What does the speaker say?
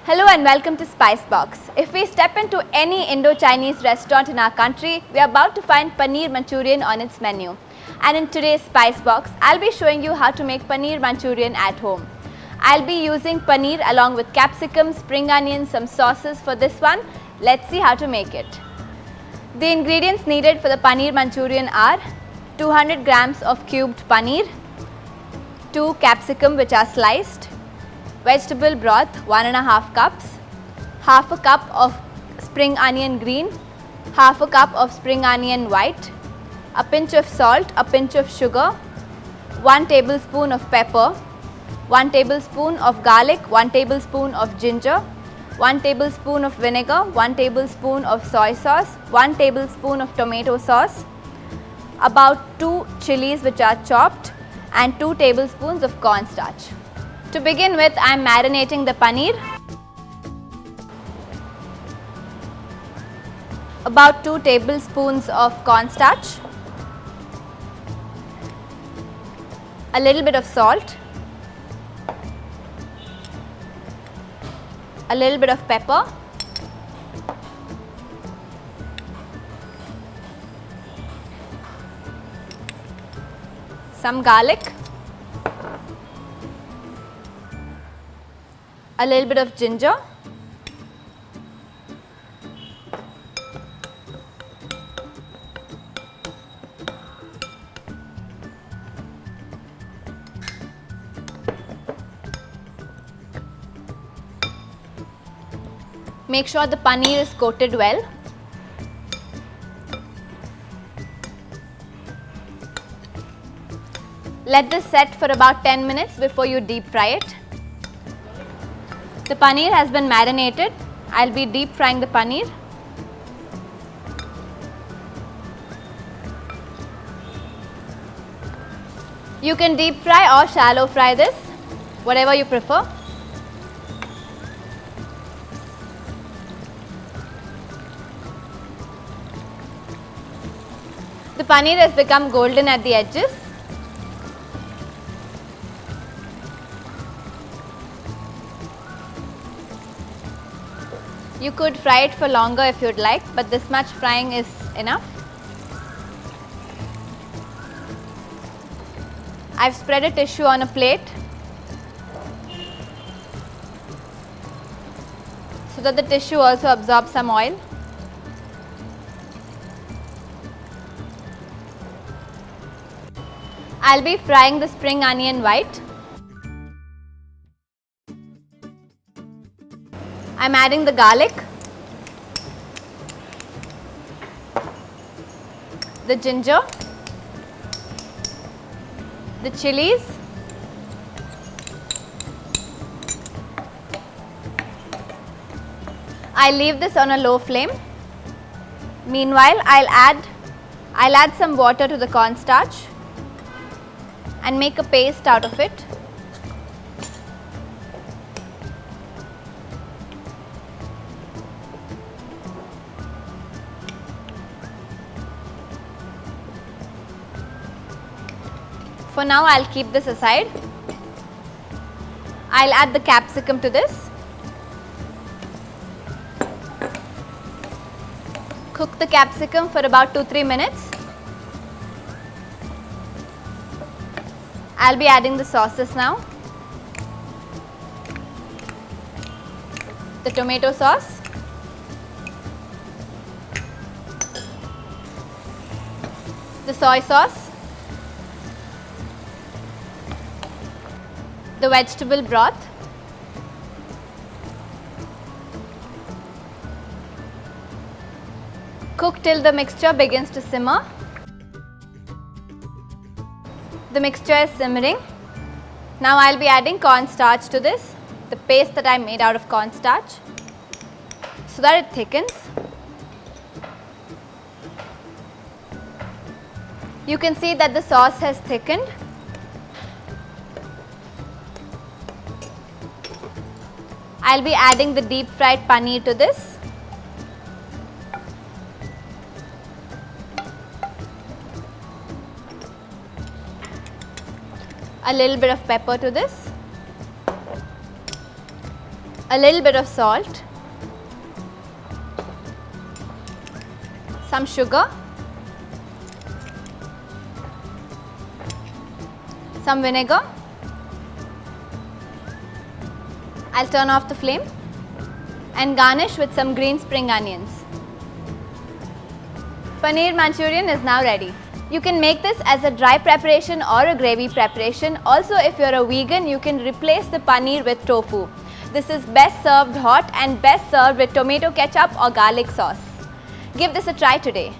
Hello and welcome to Spicebox. If we step into any Indo-Chinese restaurant in our country, we are about to find Paneer Manchurian on its menu. And in today's Spicebox, I'll be showing you how to make Paneer Manchurian at home. I'll be using paneer along with capsicum, spring onions, some sauces for this one. Let's see how to make it. The ingredients needed for the Paneer Manchurian are 200 grams of cubed paneer, 2 capsicum which are sliced, vegetable broth 1.5 cups, half a cup of spring onion green, half a cup of spring onion white, a pinch of salt, a pinch of sugar, 1 tablespoon of pepper, 1 tablespoon of garlic, 1 tablespoon of ginger, 1 tablespoon of vinegar, 1 tablespoon of soy sauce, 1 tablespoon of tomato sauce, about 2 chilies which are chopped, and 2 tablespoons of cornstarch. To begin with, I am marinating the paneer. About 2 tablespoons of cornstarch, a little bit of salt, a little bit of pepper, some garlic, a little bit of ginger, make sure the paneer is coated well. Let this set for about 10 minutes before you deep fry it. The paneer has been marinated. I'll be deep frying the paneer. You can deep fry or shallow fry this, whatever you prefer. The paneer has become golden at the edges. You could fry it for longer if you'd like, but this much frying is enough. I've spread a tissue on a plate so that the tissue also absorbs some oil. I'll be frying the spring onion white. I'm adding the garlic, the ginger, the chilies, I'll leave this on a low flame. Meanwhile, I'll add some water to the cornstarch and make a paste out of it. For now, I'll keep this aside. I'll add the capsicum to this. Cook the capsicum for about 2-3 minutes. I'll be adding the sauces now. The tomato sauce, the soy sauce, the vegetable broth, cook till the mixture begins to simmer. The mixture is simmering. Now I'll be adding cornstarch to this, the paste that I made out of cornstarch, so that it thickens. You can see that the sauce has thickened. I'll be adding the deep fried paneer to this. A little bit of pepper to this. a little bit of salt, some sugar, some vinegar. I'll turn off the flame and garnish with some green spring onions. Paneer Manchurian is now ready. You can make this as a dry preparation or a gravy preparation. Also, if you're a vegan, you can replace the paneer with tofu. This is best served hot and best served with tomato ketchup or garlic sauce. Give this a try today.